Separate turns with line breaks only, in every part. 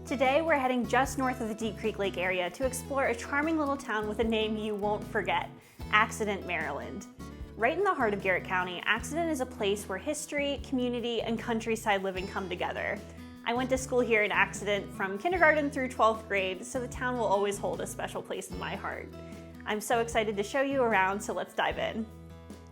Today we're heading just north of the Deep Creek Lake area to explore a charming little town with a name you won't forget, Accident, Maryland. Right in the heart of Garrett County, Accident is a place where history, community, and countryside living come together. I went to school here in Accident from kindergarten through 12th grade, so the town will always hold a special place in my heart. I'm so excited to show you around, so let's dive in.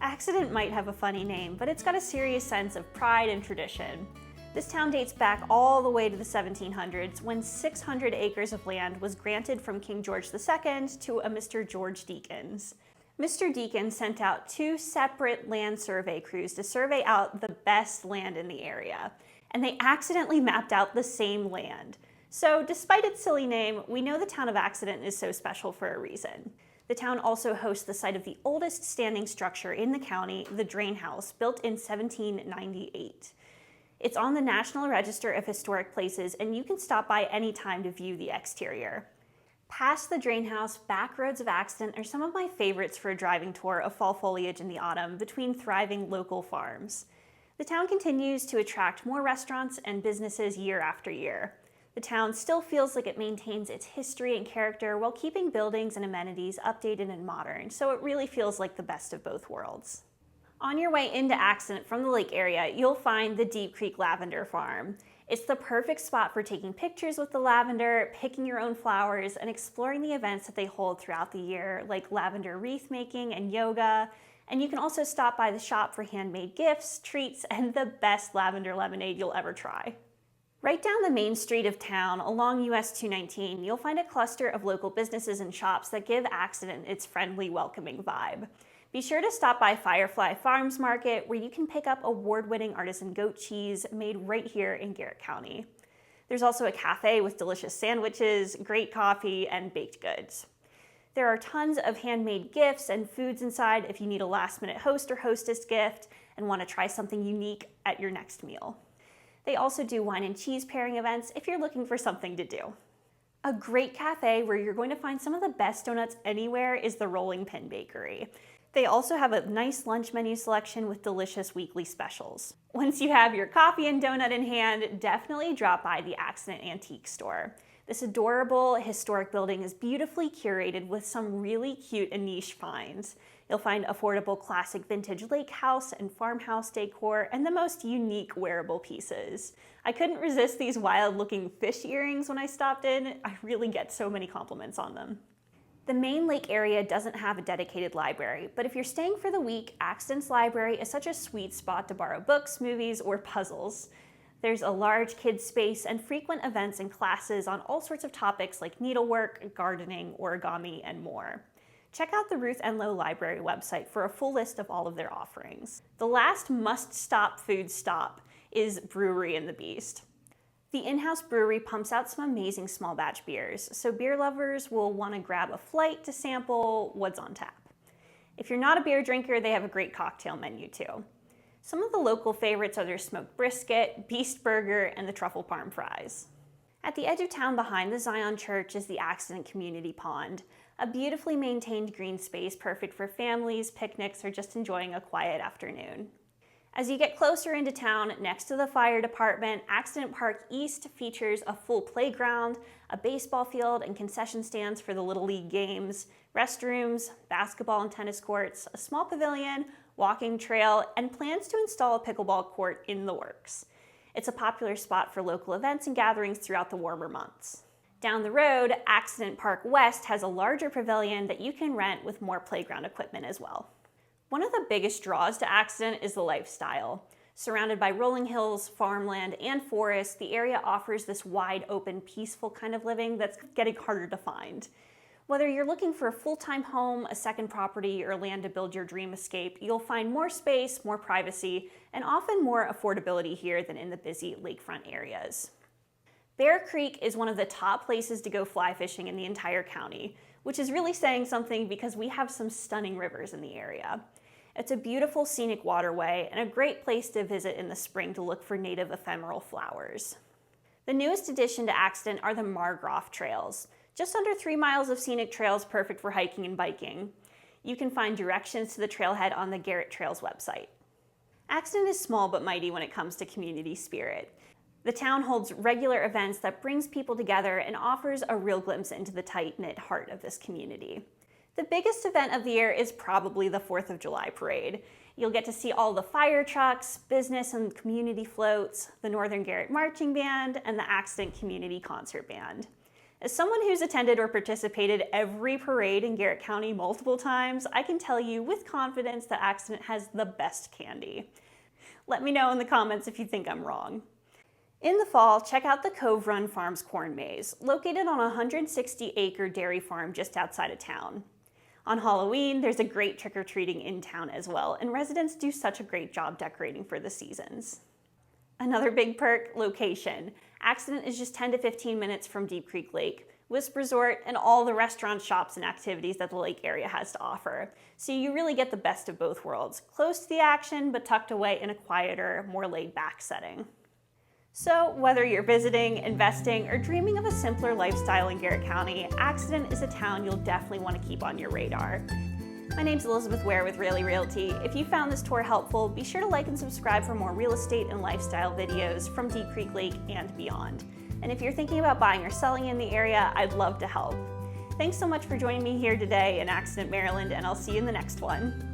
Accident might have a funny name, but it's got a serious sense of pride and tradition. This town dates back all the way to the 1700s when 600 acres of land was granted from King George II to a Mr. George Deakins. Mr. Deakins sent out 2 separate land survey crews to survey out the best land in the area, and they accidentally mapped out the same land. So despite its silly name, we know the town of Accident is so special for a reason. The town also hosts the site of the oldest standing structure in the county, the Drain House, built in 1798. It's on the National Register of Historic Places, and you can stop by anytime to view the exterior. Past the Drain House, back roads of Accident are some of my favorites for a driving tour of fall foliage in the autumn between thriving local farms. The town continues to attract more restaurants and businesses year after year. The town still feels like it maintains its history and character while keeping buildings and amenities updated and modern, so it really feels like the best of both worlds. On your way into Accident from the lake area, you'll find the Deep Creek Lavender Farm. It's the perfect spot for taking pictures with the lavender, picking your own flowers, and exploring the events that they hold throughout the year, like lavender wreath making and yoga. And you can also stop by the shop for handmade gifts, treats, and the best lavender lemonade you'll ever try. Right down the main street of town, along US 219, you'll find a cluster of local businesses and shops that give Accident its friendly, welcoming vibe. Be sure to stop by Firefly Farms Market, where you can pick up award-winning artisan goat cheese made right here in Garrett County. There's also a cafe with delicious sandwiches, great coffee, and baked goods. There are tons of handmade gifts and foods inside if you need a last-minute host or hostess gift and want to try something unique at your next meal. They also do wine and cheese pairing events if you're looking for something to do. A great cafe where you're going to find some of the best donuts anywhere is the Rolling Pin Bakery. They also have a nice lunch menu selection with delicious weekly specials. Once you have your coffee and donut in hand, definitely drop by the Accident Antique Store. This adorable historic building is beautifully curated with some really cute and niche finds. You'll find affordable classic vintage lake house and farmhouse decor and the most unique wearable pieces. I couldn't resist these wild looking fish earrings when I stopped in. I really get so many compliments on them. The main lake area doesn't have a dedicated library, but if you're staying for the week, Accident's library is such a sweet spot to borrow books, movies, or puzzles. There's a large kids space and frequent events and classes on all sorts of topics like needlework, gardening, origami, and more. Check out the Ruth Enlow Library website for a full list of all of their offerings. The last must-stop food stop is Brewery and the Beast. The in-house brewery pumps out some amazing small batch beers, so beer lovers will want to grab a flight to sample what's on tap. If you're not a beer drinker, they have a great cocktail menu too. Some of the local favorites are their smoked brisket, beast burger, and the truffle parm fries. At the edge of town behind the Zion Church is the Accident Community Pond, a beautifully maintained green space perfect for families, picnics, or just enjoying a quiet afternoon. As you get closer into town, next to the fire department, Accident Park East features a full playground, a baseball field, and concession stands for the Little League games, restrooms, basketball and tennis courts, a small pavilion, walking trail, and plans to install a pickleball court in the works. It's a popular spot for local events and gatherings throughout the warmer months. Down the road, Accident Park West has a larger pavilion that you can rent with more playground equipment as well. One of the biggest draws to Accident is the lifestyle. Surrounded by rolling hills, farmland, and forests, the area offers this wide open, peaceful kind of living that's getting harder to find. Whether you're looking for a full-time home, a second property, or land to build your dream escape, you'll find more space, more privacy, and often more affordability here than in the busy lakefront areas. Bear Creek is one of the top places to go fly fishing in the entire county, which is really saying something because we have some stunning rivers in the area. It's a beautiful scenic waterway and a great place to visit in the spring to look for native ephemeral flowers. The newest addition to Accident are the Margroff Trails, just under 3 miles of scenic trails perfect for hiking and biking. You can find directions to the trailhead on the Garrett Trails website. Accident is small but mighty when it comes to community spirit. The town holds regular events that brings people together and offers a real glimpse into the tight-knit heart of this community. The biggest event of the year is probably the 4th of July parade. You'll get to see all the fire trucks, business and community floats, the Northern Garrett Marching Band, and the Accident Community Concert Band. As someone who's attended or participated every parade in Garrett County multiple times, I can tell you with confidence that Accident has the best candy. Let me know in the comments if you think I'm wrong. In the fall, check out the Cove Run Farms corn maze, located on a 160-acre dairy farm just outside of town. On Halloween, there's a great trick-or-treating in town as well, and residents do such a great job decorating for the seasons. Another big perk, location. Accident is just 10 to 15 minutes from Deep Creek Lake, Wisp Resort, and all the restaurants, shops, and activities that the lake area has to offer. So you really get the best of both worlds, close to the action, but tucked away in a quieter, more laid-back setting. So whether you're visiting, investing, or dreaming of a simpler lifestyle in Garrett County, Accident is a town you'll definitely want to keep on your radar. My name's Elizabeth Ware with Raley Realty. If you found this tour helpful, be sure to like and subscribe for more real estate and lifestyle videos from Deep Creek Lake and beyond. And if you're thinking about buying or selling in the area, I'd love to help. Thanks so much for joining me here today in Accident, Maryland, and I'll see you in the next one.